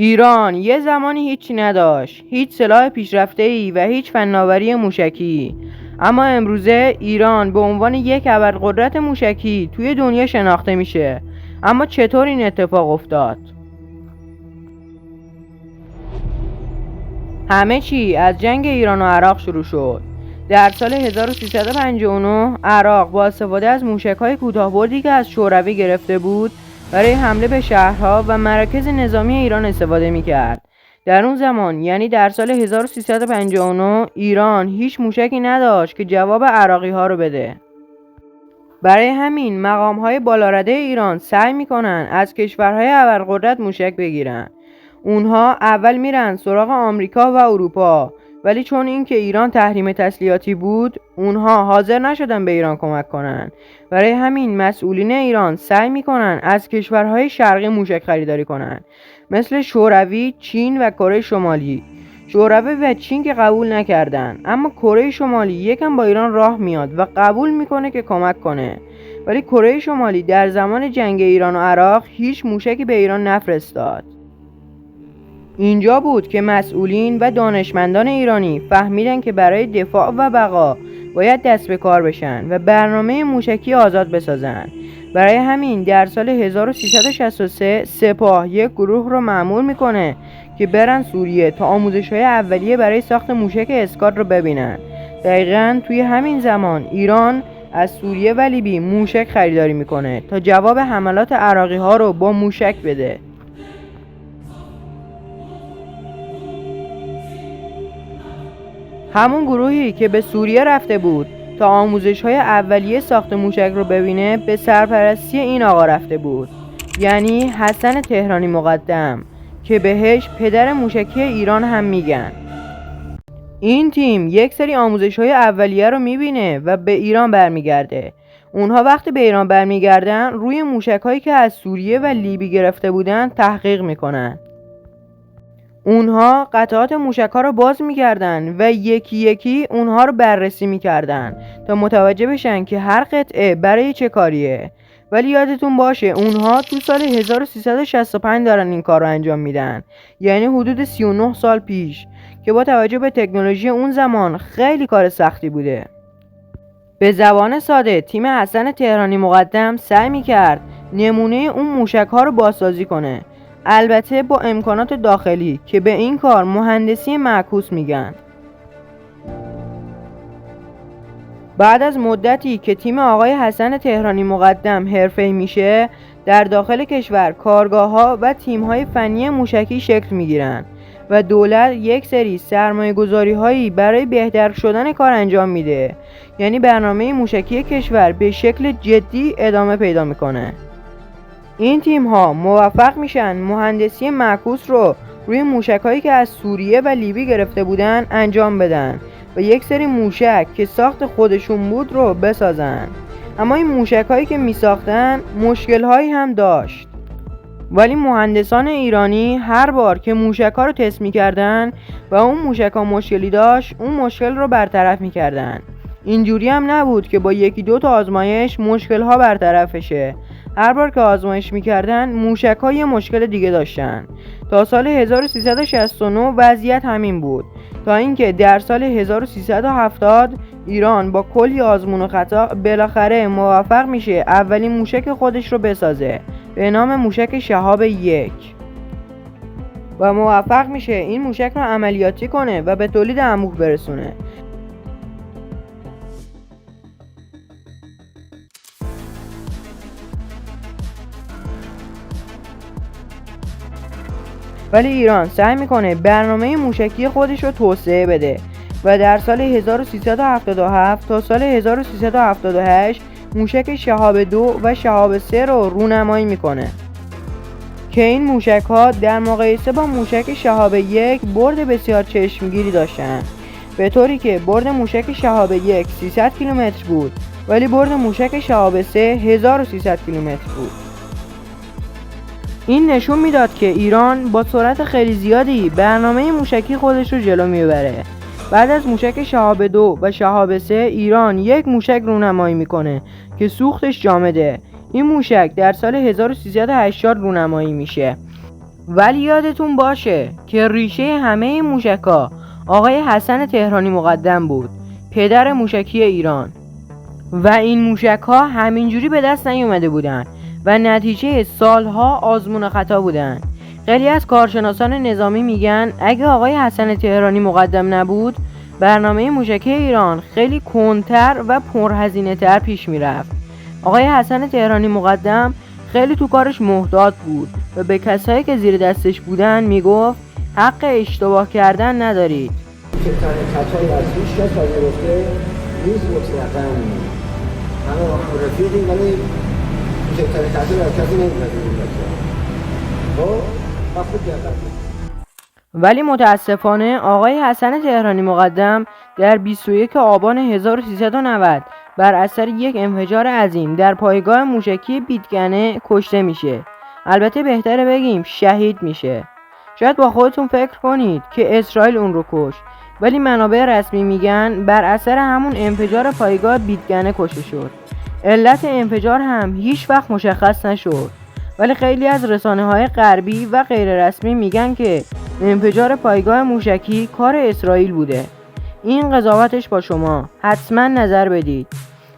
ایران یه زمانی هیچی نداشت، هیچ سلاح پیشرفته‌ای و هیچ فناوری موشکی. اما امروزه ایران به عنوان یک ابرقدرت موشکی توی دنیا شناخته میشه. اما چطور این اتفاق افتاد؟ همه چی از جنگ ایران و عراق شروع شد. در سال 1359 عراق با استفاده از موشک‌های کوتاه‌بردی که از شوروی گرفته بود برای حمله به شهرها و مراکز نظامی ایران استفاده می‌کرد. در اون زمان یعنی در سال 1359 ایران هیچ موشکی نداشت که جواب عراقی‌ها رو بده. برای همین مقام‌های بالارده ایران سعی می‌کنن از کشورهای ابرقدرت موشک بگیرن. اونها اول میرن سراغ آمریکا و اروپا، ولی چون اینکه ایران تحریم تسلیحاتی بود اونها حاضر نشدن به ایران کمک کنن. برای همین مسئولین ایران سعی میکنن از کشورهای شرقی موشک خریداری کنن، مثل شوروی، چین و کره شمالی. شوروی و چین که قبول نکردن، اما کره شمالی یکم با ایران راه میاد و قبول میکنه که کمک کنه. ولی کره شمالی در زمان جنگ ایران و عراق هیچ موشکی به ایران نفرستاد. اینجا بود که مسئولین و دانشمندان ایرانی فهمیدن که برای دفاع و بقا باید دست به کار بشن و برنامه موشکی آزاد بسازن. برای همین در سال 1363 سپاه یک گروه رو مأمور میکنه که برن سوریه تا آموزش‌های اولیه برای ساخت موشک اسکات رو ببینن. دقیقاً توی همین زمان ایران از سوریه و لیبی موشک خریداری میکنه تا جواب حملات عراقی‌ها رو با موشک بده. همون گروهی که به سوریه رفته بود تا آموزش‌های اولیه ساخت موشک رو ببینه به سرپرستی این آقا رفته بود، یعنی حسن تهرانی مقدم، که بهش پدر موشکی ایران هم میگن. این تیم یک سری آموزش‌های اولیه رو میبینه و به ایران برمیگرده. اونها وقتی به ایران برمیگردن روی موشک‌هایی که از سوریه و لیبی گرفته بودن تحقیق میکنن. اونها قطعات موشک‌ها رو باز می‌کردن و یکی یکی اونها رو بررسی می‌کردن تا متوجه بشن که هر قطعه برای چه کاریه. ولی یادتون باشه اونها تو سال 1365 دارن این کار رو انجام میدن، یعنی حدود 39 سال پیش، که با توجه به تکنولوژی اون زمان خیلی کار سختی بوده. به زبان ساده تیم حسن تهرانی مقدم سعی می‌کرد نمونه اون موشک‌ها رو بازسازی کنه، البته با امکانات داخلی که به این کار مهندسی معکوس میگن. بعد از مدتی که تیم آقای حسن تهرانی مقدم حرفه‌ای میشه، در داخل کشور کارگاه‌ها و تیم‌های فنی موشکی شکل میگیرن و دولت یک سری سرمایه‌گذاری‌هایی برای بهتر شدن کار انجام میده، یعنی برنامه موشکی کشور به شکل جدی ادامه پیدا میکنه. این تیم ها موفق میشن مهندسی معکوس رو روی موشک‌هایی که از سوریه و لیبی گرفته بودن انجام بدن و یک سری موشک که ساخت خودشون بود رو بسازن. اما این موشک‌هایی که میساختن مشکل‌هایی هم داشت، ولی مهندسان ایرانی هر بار که موشک‌ها رو تست میکردن و اون موشک‌ها مشکلی داشت اون مشکل رو برطرف میکردن. اینجوری هم نبود که با یکی دو تا آزمایش مشکل‌ها برطرف بشه. هر بار که آزمایش میکردن موشک‌ها یه مشکل دیگه داشتن. تا سال 1369 وضعیت همین بود، تا اینکه در سال 1370 ایران با کلی آزمون و خطا بالاخره موفق میشه اولین موشک خودش رو بسازه به نام موشک شهاب 1 و موفق میشه این موشک رو عملیاتی کنه و به تولید انبوه برسونه. ولی ایران سعی میکنه برنامه موشکی خودش رو توسعه بده و در سال 1377 تا سال 1378 موشک شهاب 2 و شهاب 3 رو رونمایی میکنه که این موشک ها در مقایسه با موشک شهاب 1 برد بسیار چشمگیری داشتن، به طوری که برد موشک شهاب 1 300 کیلومتر بود ولی برد موشک شهاب 3 1300 کیلومتر بود. این نشون میداد که ایران با سرعت خیلی زیادی برنامه موشکی خودش رو جلو میبره. بعد از موشک شهاب 2 و شهاب 3 ایران یک موشک رونمایی میکنه که سوختش جامده. این موشک در سال 1380 رونمایی میشه ولی یادتون باشه که ریشه همه این موشک‌ها آقای حسن تهرانی مقدم بود، پدر موشکی ایران. و این موشک‌ها همینجوری به دست نیومده بودن و نتیجه سالها آزمون و خطا بودن. خیلی از کارشناسان نظامی میگن اگه آقای حسن تهرانی مقدم نبود، برنامه موشکی ایران خیلی کندتر و پرهزینه‌تر پیش میرفت. آقای حسن تهرانی مقدم خیلی تو کارش محتاط بود و به کسایی که زیر دستش بودن میگفت حق اشتباه کردن ندارید. بزرگترین خطایی از هیچ کس پذیرفته نیست مطلقاً. همه با هم رفیقیم ولی بزرگترین خطایی از کسی نمی‌پذیریم. خب خوب دقت. ولی متاسفانه آقای حسن تهرانی مقدم در 21 آبان 1390 بر اثر یک انفجار عظیم در پایگاه موشکی بیدگنه کشته میشه. البته بهتره بگیم شهید میشه. شاید با خودتون فکر کنید که اسرائیل اون رو کشت، ولی منابع رسمی میگن بر اثر همون انفجار پایگاه بیدگنه کشته شد. علت انفجار هم هیچ وقت مشخص نشد، ولی خیلی از رسانه‌های غربی و غیر رسمی میگن که انفجار پایگاه موشکی کار اسرائیل بوده. این قضاوتش با شما، حتما نظر بدید.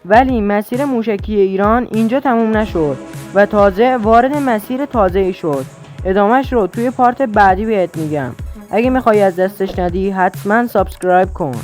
ولی مسیر موشکی ایران اینجا تموم نشد و تازه وارد مسیر تازه‌ای شد. ادامهش رو توی پارت بعدی بهت میگم. اگه میخوای از دستش ندی حتما سابسکرایب کن.